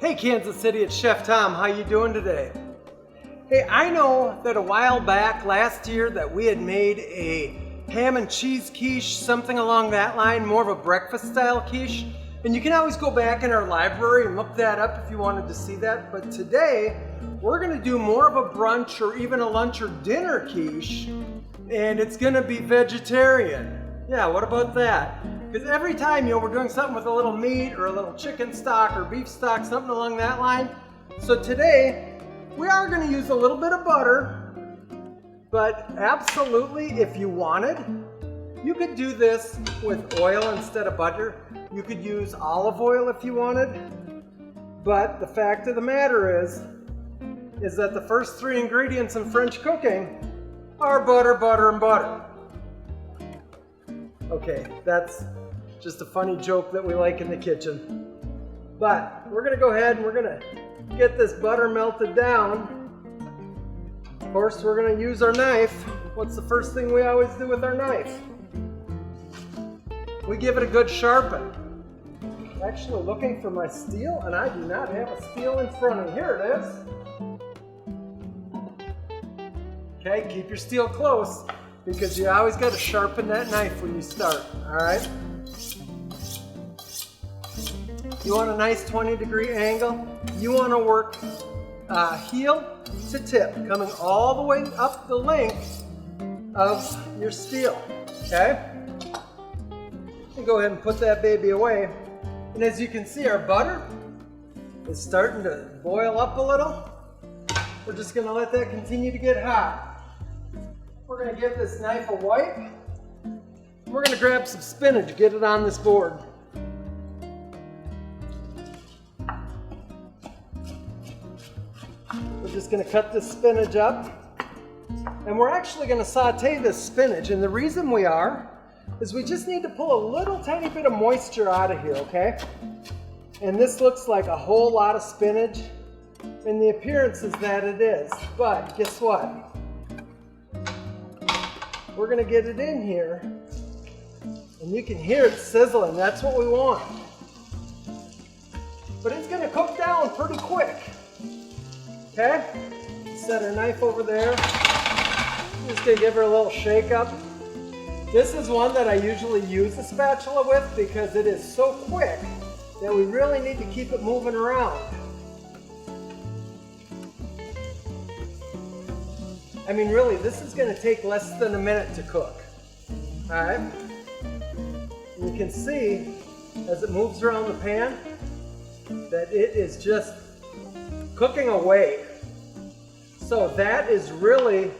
Hey Kansas City, it's Chef Tom. How you doing today? Hey, I know that a while back last year that we had made a ham and cheese quiche, something along that line, more of a breakfast style quiche. And you can always go back in our library and look that up if you wanted to see that. But today, we're gonna do more of a brunch or even a lunch or dinner quiche, and it's gonna be vegetarian. Yeah, what about that? Because every time, we're doing something with a little meat or a little chicken stock or beef stock, something along that line. So today, we are going to use a little bit of butter, but absolutely, if you wanted, you could do this with oil instead of butter. You could use olive oil if you wanted. But the fact of the matter is that the first three ingredients in French cooking are butter, butter, and butter. Okay, that's just a funny joke that we like in the kitchen. But we're gonna go ahead and we're gonna get this butter melted down. Of course, we're gonna use our knife. What's the first thing we always do with our knife? We give it a good sharpen. I'm actually looking for my steel, and I do not have a steel in front of me. Here it is. Okay, keep your steel close, because you always got to sharpen that knife when you start, all right? You want a nice 20-degree angle. You want to work heel to tip, coming all the way up the length of your steel, okay? And go ahead and put that baby away. And as you can see, our butter is starting to boil up a little. We're just going to let that continue to get hot. We're going to give this knife a wipe. We're going to grab some spinach, get it on this board. We're just going to cut this spinach up. And we're actually going to saute this spinach. And the reason we are is we just need to pull a little tiny bit of moisture out of here, okay? And this looks like a whole lot of spinach. And the appearance is that it is. But guess what? We're going to get it in here, and you can hear it sizzling. That's what we want. But it's going to cook down pretty quick. Okay? Set our knife over there. Just going to give her a little shake up. This is one that I usually use a spatula with because it is so quick that we really need to keep it moving around. I mean, really, this is going to take less than a minute to cook. All right? You can see, as it moves around the pan, that it is just cooking away. So that is really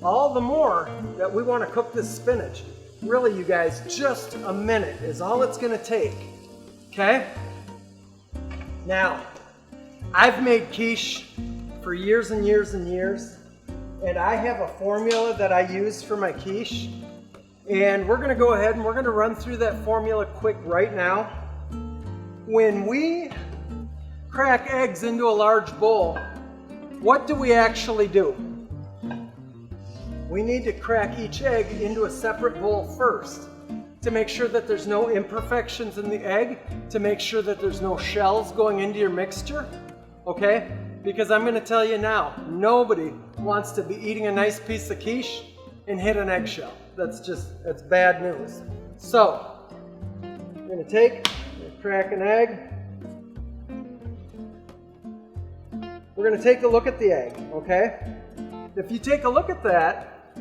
all the more that we want to cook this spinach. Really, you guys, just a minute is all it's going to take. Okay? Now, I've made quiche for years and years and years. And I have a formula that I use for my quiche. And we're going to go ahead and we're going to run through that formula quick right now. When we crack eggs into a large bowl, what do we actually do? We need to crack each egg into a separate bowl first to make sure that there's no imperfections in the egg, to make sure that there's no shells going into your mixture, okay? Because I'm going to tell you now, nobody wants to be eating a nice piece of quiche and hit an eggshell. That's bad news. So, I'm going to crack an egg. We're going to take a look at the egg, okay? If you take a look at that,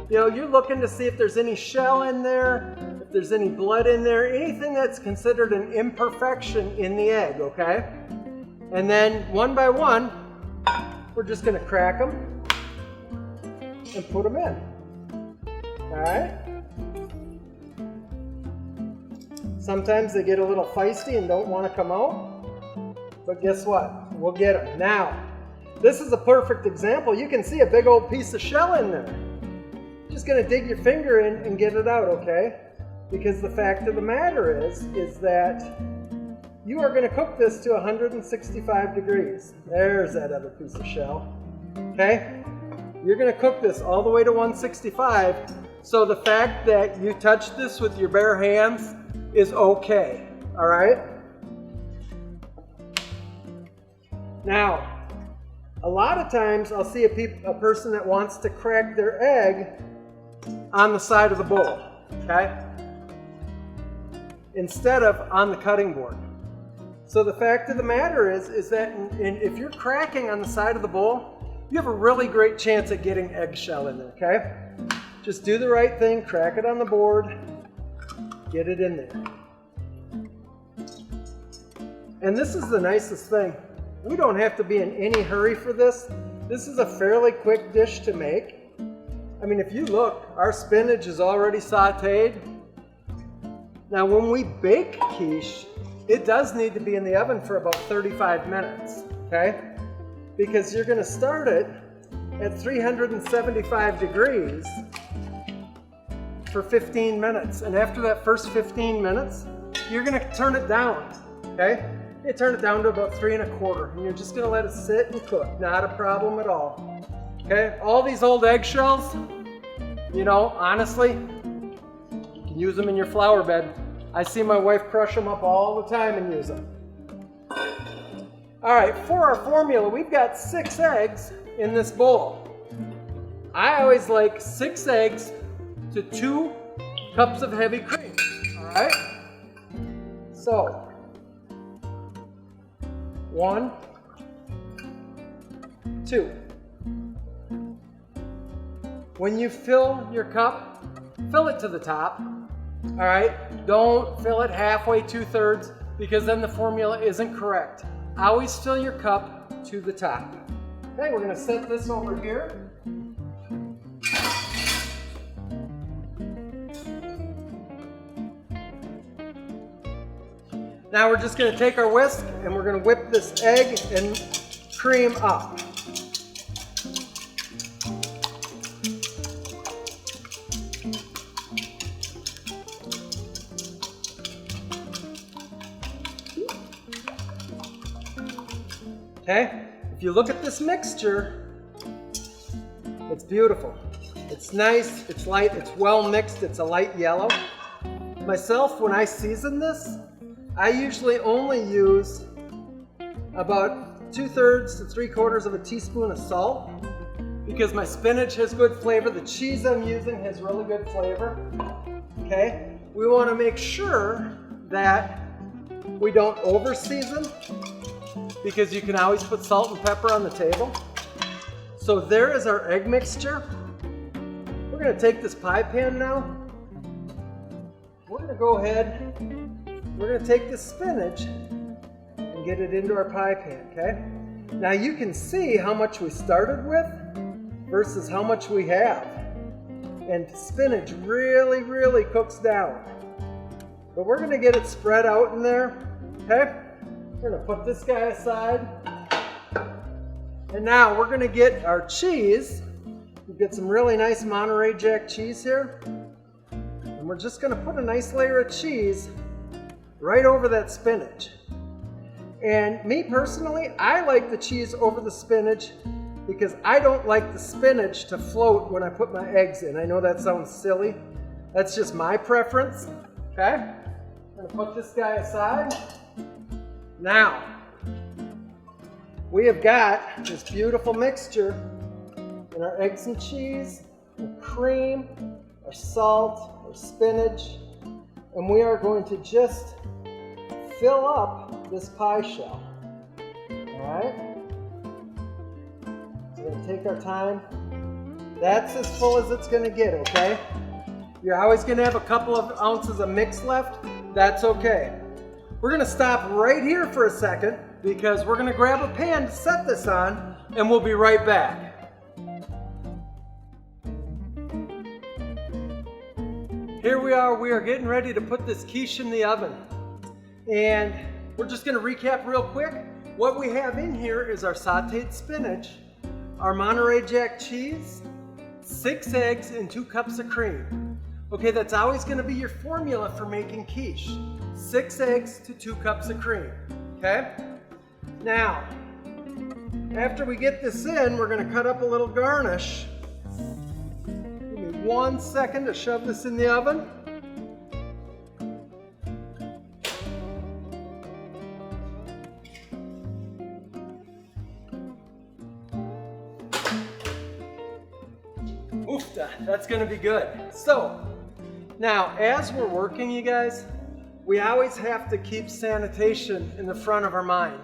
you're looking to see if there's any shell in there, if there's any blood in there, anything that's considered an imperfection in the egg, okay? And then one by one, we're just going to crack them and put them in. All right? Sometimes they get a little feisty and don't want to come out. But guess what? We'll get them. Now, this is a perfect example. You can see a big old piece of shell in there. Just going to dig your finger in and get it out, okay? Because the fact of the matter is that you are going to cook this to 165 degrees. There's that other piece of shell. Okay? You're going to cook this all the way to 165. So the fact that you touch this with your bare hands is okay. All right? Now, a lot of times I'll see a person that wants to crack their egg on the side of the bowl, okay? Instead of on the cutting board. So the fact of the matter is that if you're cracking on the side of the bowl, you have a really great chance at getting eggshell in there, okay? Just do the right thing, crack it on the board, get it in there. And this is the nicest thing. We don't have to be in any hurry for this. This is a fairly quick dish to make. I mean, if you look, our spinach is already sauteed. Now, when we bake quiche, it does need to be in the oven for about 35 minutes, okay? Because you're gonna start it at 375 degrees for 15 minutes. And after that first 15 minutes, you're gonna turn it down, okay? You turn it down to about 3 1/4, and you're just gonna let it sit and cook. Not a problem at all, okay? All these old eggshells, you know, honestly, you can use them in your flower bed. I see my wife crush them up all the time and use them. All right, for our formula, we've got 6 eggs in this bowl. I always like 6 eggs to 2 cups of heavy cream, all right? So, 1, 2. When you fill your cup, fill it to the top, all right? Don't fill it halfway, 2/3, because then the formula isn't correct. Always fill your cup to the top. Okay, we're gonna set this over here. Now we're just gonna take our whisk and we're gonna whip this egg and cream up. Okay, if you look at this mixture, it's beautiful. It's nice, it's light, it's well mixed, it's a light yellow. Myself, when I season this, I usually only use about 2/3 to 3/4 of a teaspoon of salt because my spinach has good flavor. The cheese I'm using has really good flavor. Okay, we want to make sure that we don't over season because you can always put salt and pepper on the table. So there is our egg mixture. We're going to take this pie pan now. We're going to go ahead. We're going to take the spinach and get it into our pie pan, okay? Now you can see how much we started with versus how much we have. And spinach really, really cooks down. But we're going to get it spread out in there, okay? We're going to put this guy aside. And now we're going to get our cheese. We've got some really nice Monterey Jack cheese here. And we're just going to put a nice layer of cheese right over that spinach. And me personally, I like the cheese over the spinach because I don't like the spinach to float when I put my eggs in. I know that sounds silly. That's just my preference, okay? I'm gonna put this guy aside. Now, we have got this beautiful mixture in our eggs and cheese, our cream, our salt, our spinach, and we are going to just fill up this pie shell. All right? So we're going to take our time. That's as full as it's going to get, okay? You're always going to have a couple of ounces of mix left. That's okay. We're going to stop right here for a second because we're going to grab a pan to set this on, and we'll be right back. Here we are getting ready to put this quiche in the oven. And we're just gonna recap real quick. What we have in here is our sauteed spinach, our Monterey Jack cheese, 6 eggs, and 2 cups of cream. Okay, that's always gonna be your formula for making quiche. 6 eggs to 2 cups of cream, okay? Now, after we get this in, we're gonna cut up a little garnish. 1 second to shove this in the oven. Oofta, that's gonna be good. So, now as we're working, you guys, we always have to keep sanitation in the front of our mind.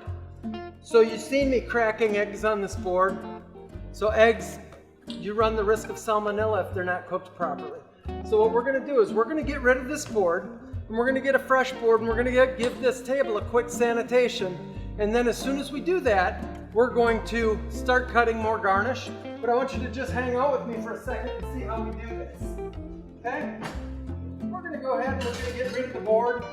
So you've seen me cracking eggs on this board. So eggs, you run the risk of salmonella if they're not cooked properly. So what we're gonna do is we're gonna get rid of this board, and we're gonna get a fresh board, and we're gonna give this table a quick sanitation. And then as soon as we do that, we're going to start cutting more garnish. But I want you to just hang out with me for a second and see how we do this. Okay? We're gonna go ahead and we're gonna get rid of the board.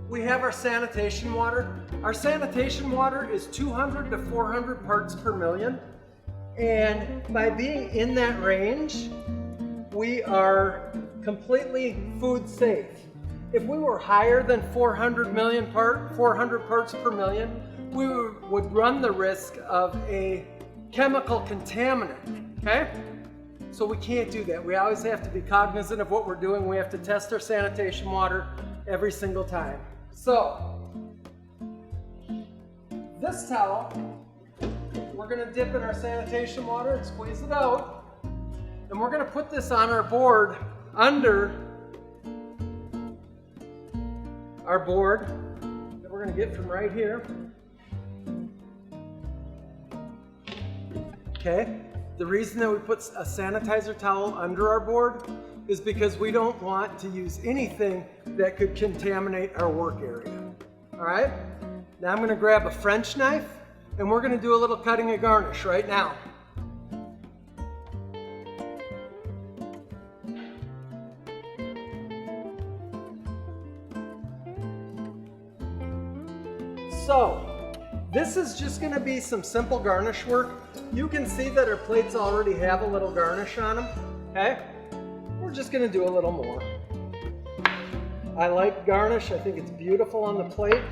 We have our sanitation water. Our sanitation water is 200 to 400 parts per million. And by being in that range, we are completely food safe. If we were higher than 400 parts per million, we would run the risk of a chemical contaminant, okay? So we can't do that. We always have to be cognizant of what we're doing. We have to test our sanitation water every single time. So, this towel, we're gonna dip in our sanitation water and squeeze it out. And we're gonna put this on our board under our board that we're going to get from right here. Okay, the reason that we put a sanitizer towel under our board is because we don't want to use anything that could contaminate our work area. All right, now I'm going to grab a French knife and we're going to do a little cutting of garnish right now. So, this is just going to be some simple garnish work. You can see that our plates already have a little garnish on them, okay? We're just going to do a little more. I like garnish. I think it's beautiful on the plate.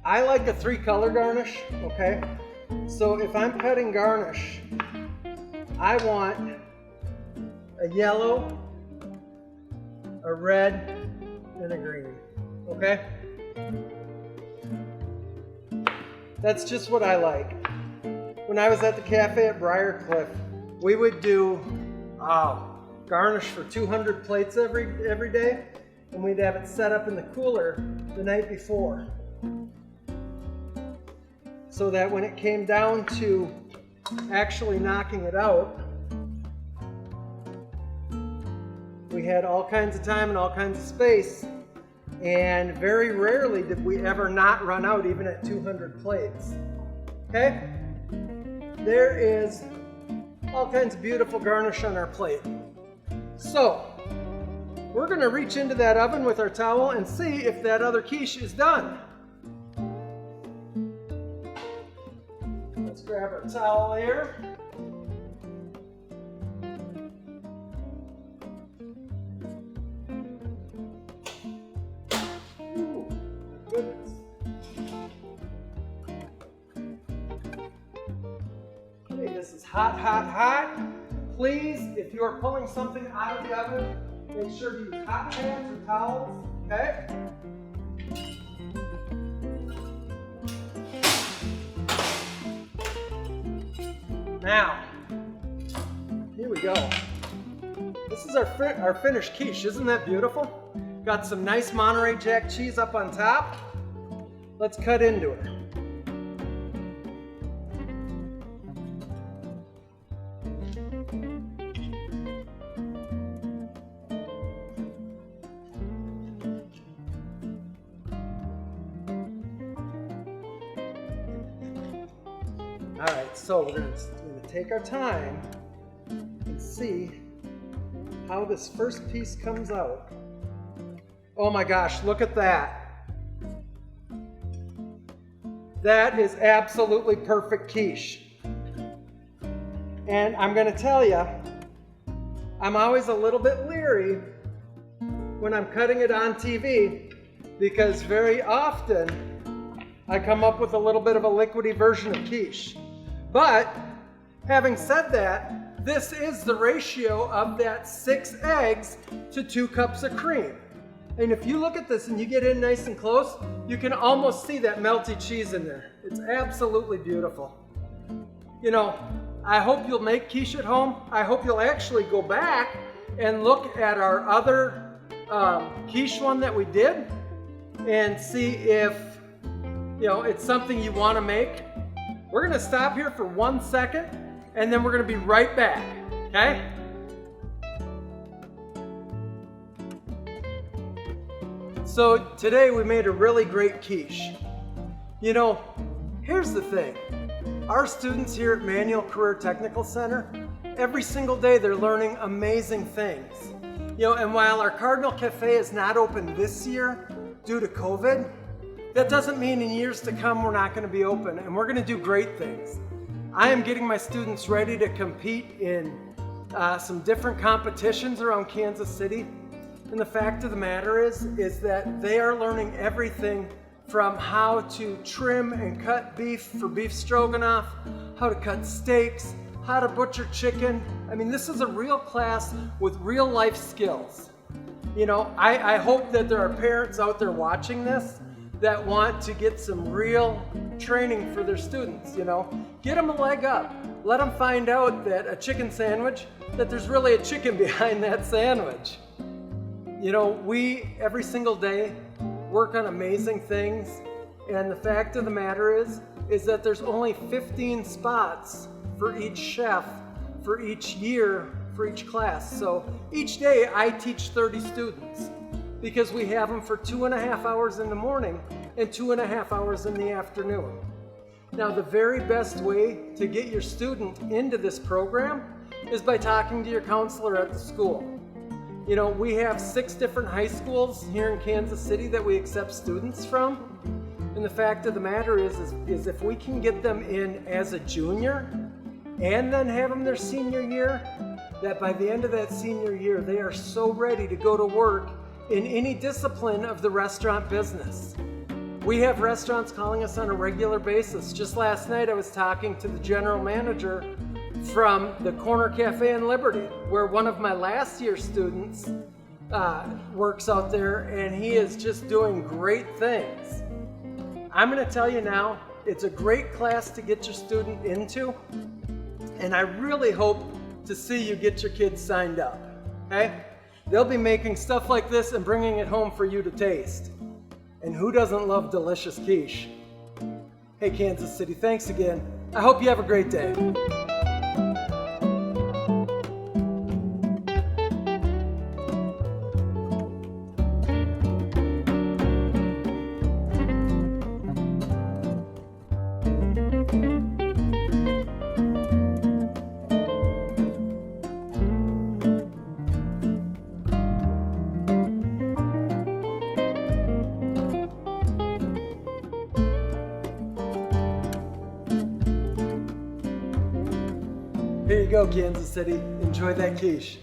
I like a 3-color garnish, okay? So if I'm cutting garnish, I want a yellow, a red, and a green, okay? That's just what I like. When I was at the cafe at Briarcliff, we would do garnish for 200 plates every day, and we'd have it set up in the cooler the night before. So that when it came down to actually knocking it out, we had all kinds of time and all kinds of space. And very rarely did we ever not run out even at 200 plates. Okay? There is all kinds of beautiful garnish on our plate. So, we're going to reach into that oven with our towel and see if that other quiche is done. Let's grab our towel here. This is hot, hot, hot. Please, if you are pulling something out of the oven, make sure to use hot pads or towels, okay? Now, here we go. This is our finished quiche. Isn't that beautiful? Got some nice Monterey Jack cheese up on top. Let's cut into it. All right, so we're going to take our time and see how this first piece comes out. Oh my gosh, look at that. That is absolutely perfect quiche. And I'm going to tell you, I'm always a little bit leery when I'm cutting it on TV because very often I come up with a little bit of a liquidy version of quiche. But having said that, this is the ratio of that 6 eggs to 2 cups of cream. And if you look at this and you get in nice and close, you can almost see that melty cheese in there. It's absolutely beautiful. You know, I hope you'll make quiche at home. I hope you'll actually go back and look at our other quiche one that we did and see if, you know, it's something you want to make. We're going to stop here for 1 second and then we're going to be right back, okay? So today we made a really great quiche. You know, here's the thing. Our students here at Manual Career Technical Center, every single day they're learning amazing things. You know, and while our Cardinal Cafe is not open this year due to COVID, that doesn't mean in years to come we're not going to be open, and we're going to do great things. I am getting my students ready to compete in some different competitions around Kansas City. And the fact of the matter is that they are learning everything from how to trim and cut beef for beef stroganoff, how to cut steaks, how to butcher chicken. I mean, this is a real class with real life skills. You know, I hope that there are parents out there watching this that want to get some real training for their students, you know. Get them a leg up. Let them find out that a chicken sandwich, that there's really a chicken behind that sandwich. You know, we, every single day, work on amazing things, and the fact of the matter is that there's only 15 spots for each chef, for each year, for each class. So each day I teach 30 students because we have them for 2.5 hours in the morning and 2.5 hours in the afternoon. Now, the very best way to get your student into this program is by talking to your counselor at the school. You know, we have 6 different high schools here in Kansas City that we accept students from. And the fact of the matter is if we can get them in as a junior and then have them their senior year, that by the end of that senior year, they are so ready to go to work in any discipline of the restaurant business. We have restaurants calling us on a regular basis. Just last night, I was talking to the general manager from the Cardinal Cafe in Liberty, where one of my last year students works out there, and he is just doing great things. I'm going to tell you now, it's a great class to get your student into, and I really hope to see you get your kids signed up, okay? They'll be making stuff like this and bringing it home for you to taste. And who doesn't love delicious quiche? Hey, Kansas City, thanks again. I hope you have a great day. Here you go, Kansas City. Enjoy that quiche.